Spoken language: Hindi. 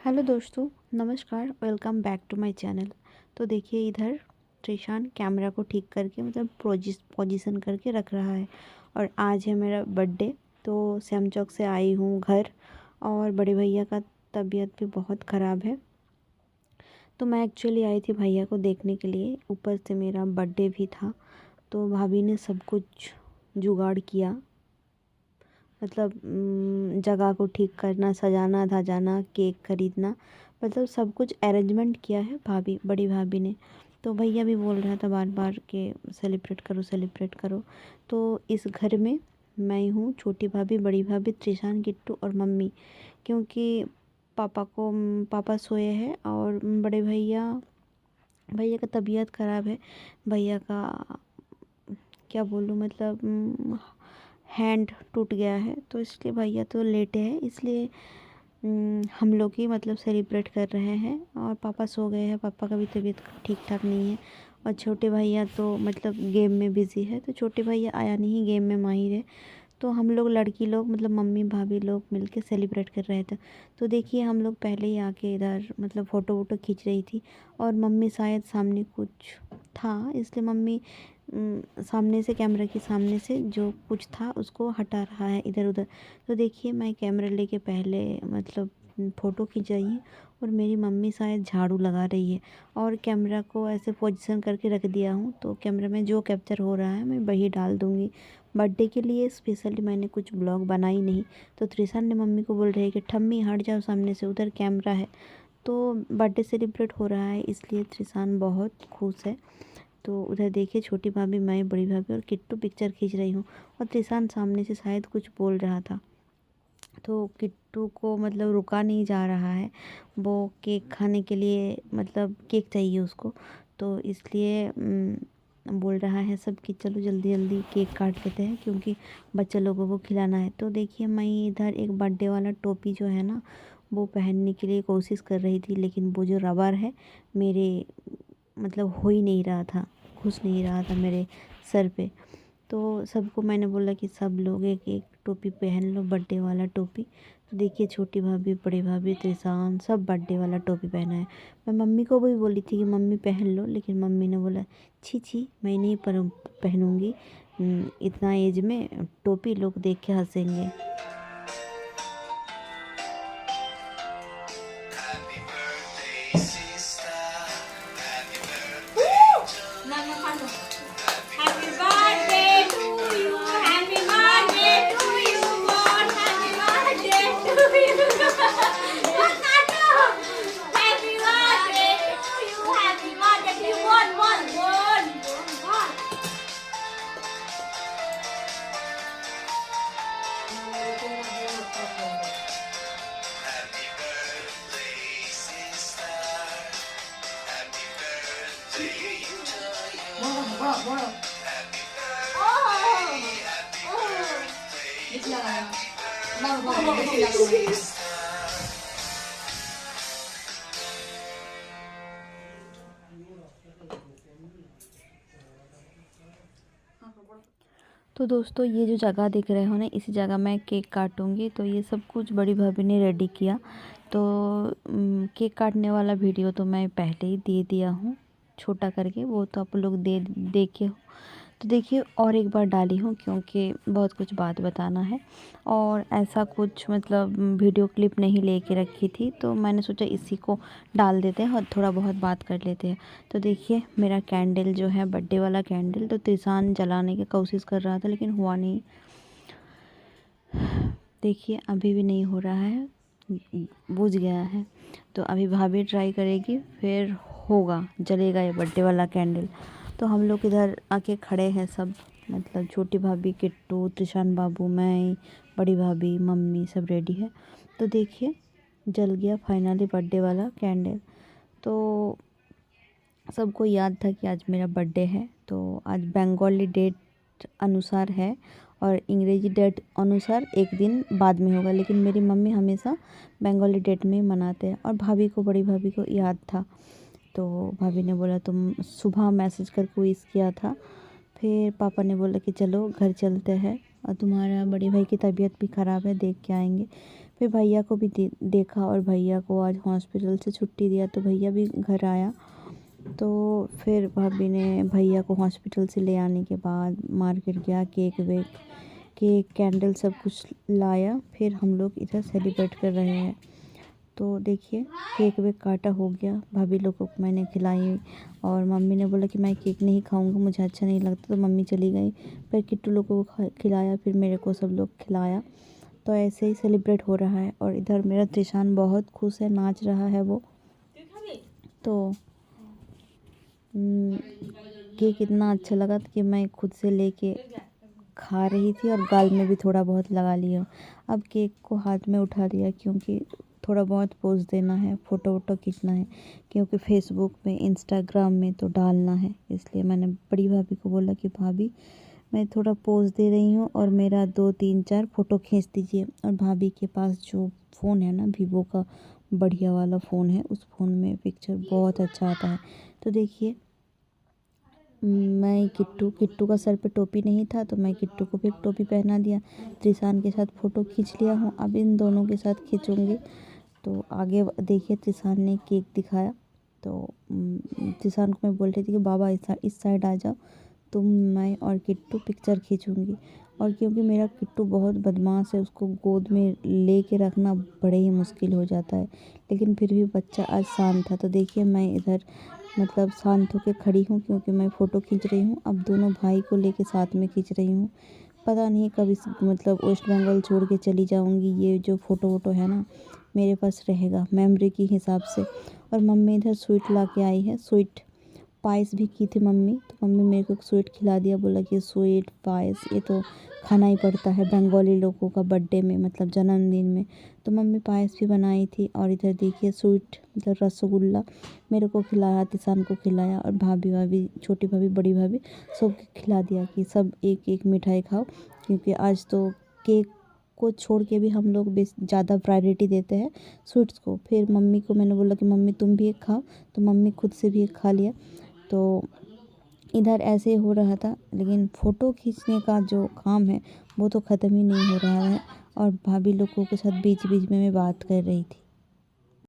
हेलो दोस्तों, नमस्कार। Welcome back to my channel. तो देखिए, इधर त्रिशान कैमरा को ठीक करके मतलब पोजीशन करके रख रहा है। और आज है मेरा बर्थडे, तो श्याम चौक से आई हूँ घर। और बड़े भैया का तबीयत भी बहुत ख़राब है, तो मैं एक्चुअली आई थी भैया को देखने के लिए। ऊपर से मेरा बर्थडे भी था, तो भाभी ने सब कुछ जुगाड़ किया। मतलब जगह को ठीक करना, सजाना धजाना, केक खरीदना, मतलब सब कुछ अरेंजमेंट किया है भाभी, बड़ी भाभी ने। तो भैया भी बोल रहा था बार बार कि सेलिब्रेट करो सेलिब्रेट करो। तो इस घर में मैं हूँ, छोटी भाभी, बड़ी भाभी, त्रिशान, किट्टू और मम्मी। क्योंकि पापा सोए हैं और बड़े भैया भैया का तबीयत ख़राब है। भैया का क्या बोलूँ, मतलब हैंड टूट गया है, तो इसलिए भैया तो लेटे हैं। इसलिए हम लोग ही मतलब सेलिब्रेट कर रहे हैं। और पापा सो गए हैं, पापा का भी तबीयत ठीक ठाक नहीं है। और छोटे भैया तो मतलब गेम में बिज़ी है, तो छोटे भैया आया नहीं, गेम में माहिर है। तो हम लोग लड़की लोग मतलब मम्मी भाभी लोग मिलके सेलिब्रेट कर रहे थे। तो देखिए, हम लोग पहले ही आके इधर मतलब फ़ोटो वोटो खींच रही थी। और मम्मी शायद सामने कुछ था, इसलिए मम्मी सामने से, कैमरा के सामने से जो कुछ था उसको हटा रहा है इधर उधर। तो देखिए, मैं कैमरा लेके पहले मतलब फ़ोटो खींच रही हूँ, और मेरी मम्मी शायद झाड़ू लगा रही है। और कैमरा को ऐसे पोजीशन करके रख दिया हूँ, तो कैमरा में जो कैप्चर हो रहा है मैं वही डाल दूँगी। बर्थडे के लिए स्पेशली मैंने कुछ ब्लॉग बनाई नहीं। तो त्रिशान ने मम्मी को बोल रही है कि ठम्मी हट जाओ सामने से, उधर कैमरा है। तो बर्थडे सेलिब्रेट हो रहा है, इसलिए त्रिशान बहुत खुश है। तो उधर देखिए, छोटी भाभी, मैं, बड़ी भाभी और किट्टू पिक्चर खींच रही हूँ। और त्रिशान सामने से शायद कुछ बोल रहा था, तो किट्टू को मतलब रुका नहीं जा रहा है। वो केक खाने के लिए, मतलब केक चाहिए उसको, तो इसलिए बोल रहा है सब कि चलो जल्दी जल्दी केक काट लेते हैं, क्योंकि बच्चे लोगों को खिलाना है। तो देखिए, मैं इधर एक बर्थडे वाला टोपी जो है ना, वो पहनने के लिए कोशिश कर रही थी, लेकिन वो जो रबर है मेरे मतलब हो ही नहीं रहा था, घुस नहीं रहा था मेरे सर पे। तो सबको मैंने बोला कि सब लोग एक एक टोपी पहन लो, बर्थडे वाला टोपी। तो देखिए, छोटी भाभी, बड़ी भाभी, त्रिशान, सब बर्थडे वाला टोपी पहना है। मैं मम्मी को भी बोली थी कि मम्मी पहन लो, लेकिन मम्मी ने बोला छी छी, मैं नहीं पहनूंगी, इतना एज में टोपी, लोग देख के हंसेंगे। Happy birthday to you. Happy birthday to you. God, happy birthday to you. Happy birthday to you. Happy birthday to you. One. Happy birthday, sister. Happy birthday to you. Happy birthday, happy birthday, sister. तो दोस्तों, ये जो जगह दिख रहे हो ना, इसी जगह मैं केक काटूंगी। तो ये सब कुछ बड़ी भाभी ने रेडी किया। तो केक काटने वाला वीडियो तो मैं पहले ही दे दिया हूँ, छोटा करके, वो तो आप लोग देखे हो। तो देखिए, और एक बार डाली हूँ, क्योंकि बहुत कुछ बात बताना है। और ऐसा कुछ मतलब वीडियो क्लिप नहीं लेके रखी थी, तो मैंने सोचा इसी को डाल देते हैं और थोड़ा बहुत बात कर लेते हैं। तो देखिए, मेरा कैंडल जो है, बर्थडे वाला कैंडल, तो त्रिशान जलाने की कोशिश कर रहा था, लेकिन हुआ नहीं। देखिए, अभी भी नहीं हो रहा है, बुझ गया है। तो अभी भाभी ट्राई करेगी, फिर होगा, जलेगा ये बर्थडे वाला कैंडल। तो हम लोग इधर आके खड़े हैं सब, मतलब छोटी भाभी, किट्टू, त्रिशान बाबू, मैं, बड़ी भाभी, मम्मी, सब रेडी है। तो देखिए, जल गया फाइनली बर्थडे वाला कैंडल। तो सबको याद था कि आज मेरा बर्थडे है, तो आज बंगाली डेट अनुसार है, और अंग्रेजी डेट अनुसार एक दिन बाद में होगा, लेकिन मेरी मम्मी हमेशा बंगाली डेट में ही मनाते हैं। और भाभी को, बड़ी भाभी को याद था, तो भाभी ने बोला तुम सुबह मैसेज करके विश किया था। फिर पापा ने बोला कि चलो घर चलते हैं, और तुम्हारा बड़ी भाई की तबीयत भी ख़राब है, देख के आएंगे। फिर भैया को भी देखा और भैया को आज हॉस्पिटल से छुट्टी दिया तो भैया भी घर आया। तो फिर भाभी ने भैया को हॉस्पिटल से ले आने के बाद मार्केट गया, केक कैंडल सब कुछ लाया। फिर हम लोग इधर सेलिब्रेट कर रहे हैं। तो देखिए केक वेक काटा हो गया, भाभी लोगों को मैंने खिलाई और मम्मी ने बोला कि मैं केक नहीं खाऊंगा, मुझे अच्छा नहीं लगता, तो मम्मी चली गई। फिर किट्टू लोगों को खिलाया, फिर मेरे को सब लोग खिलाया। तो ऐसे ही सेलिब्रेट हो रहा है। और इधर मेरा त्रिशान बहुत खुश है, नाच रहा है वो। तो केक इतना अच्छा लगा कि मैं खुद से लेके खा रही थी और गाल में भी थोड़ा बहुत लगा लिया। अब केक को हाथ में उठा लिया क्योंकि थोड़ा बहुत पोज देना है, फ़ोटो वोटो खींचना है, क्योंकि फेसबुक में इंस्टाग्राम में तो डालना है। इसलिए मैंने बड़ी भाभी को बोला कि भाभी मैं थोड़ा पोज दे रही हूँ और मेरा 2 3 4 फ़ोटो खींच दीजिए। और भाभी के पास जो फ़ोन है ना, वीवो का बढ़िया वाला फ़ोन है, उस फ़ोन में पिक्चर बहुत अच्छा आता है। तो देखिए मैं किट्टू का सर पे टोपी नहीं था तो मैं किट्टू को भी एक टोपी पहना दिया। त्रिशान के साथ फ़ोटो खींच लिया हूँ, अब इन दोनों के साथ खींचूँगी। तो आगे देखिए त्रिशान ने केक दिखाया। तो त्रिशान को मैं बोल रही थी कि बाबा इस साइड आ जाओ, तुम मैं और किट्टू पिक्चर खींचूँगी। और क्योंकि मेरा किट्टू बहुत बदमाश है, उसको गोद में ले के रखना बड़े ही मुश्किल हो जाता है, लेकिन फिर भी बच्चा आज शांत था। तो देखिए मैं इधर मतलब शांत होकर खड़ी हूँ क्योंकि मैं फ़ोटो खींच रही हूँ। अब दोनों भाई को लेके साथ में खींच रही हूँ। पता नहीं कब इस मतलब वेस्ट बंगाल छोड़ के चली जाऊँगी, ये जो फ़ोटो वोटो है ना मेरे पास रहेगा मेमोरी के हिसाब से। और मम्मी इधर स्वीट ला के आई है, स्वीट पायस भी की थी मम्मी, तो मम्मी मेरे को स्वीट खिला दिया, बोला कि स्वीट पायस ये तो खाना ही पड़ता है बंगाली लोगों का बर्थडे में, मतलब जन्मदिन में। तो मम्मी पायस भी बनाई थी। और इधर देखिए स्वीट मतलब रसगुल्ला मेरे को खिलाया, तिसान को खिलाया और भाभी छोटी भाभी बड़ी भाभी सबको खिला दिया कि सब एक एक मिठाई खाओ, क्योंकि आज तो केक को छोड़ के भी हम लोग ज़्यादा प्रायोरिटी देते हैं स्वीट्स को। फिर मम्मी को मैंने बोला कि मम्मी तुम भी एक खाओ, तो मम्मी खुद से भी एक खा लिया। तो इधर ऐसे हो रहा था, लेकिन फ़ोटो खींचने का जो काम है वो तो ख़त्म ही नहीं हो रहा है। और भाभी लोगों के साथ बीच बीच में मैं बात कर रही थी।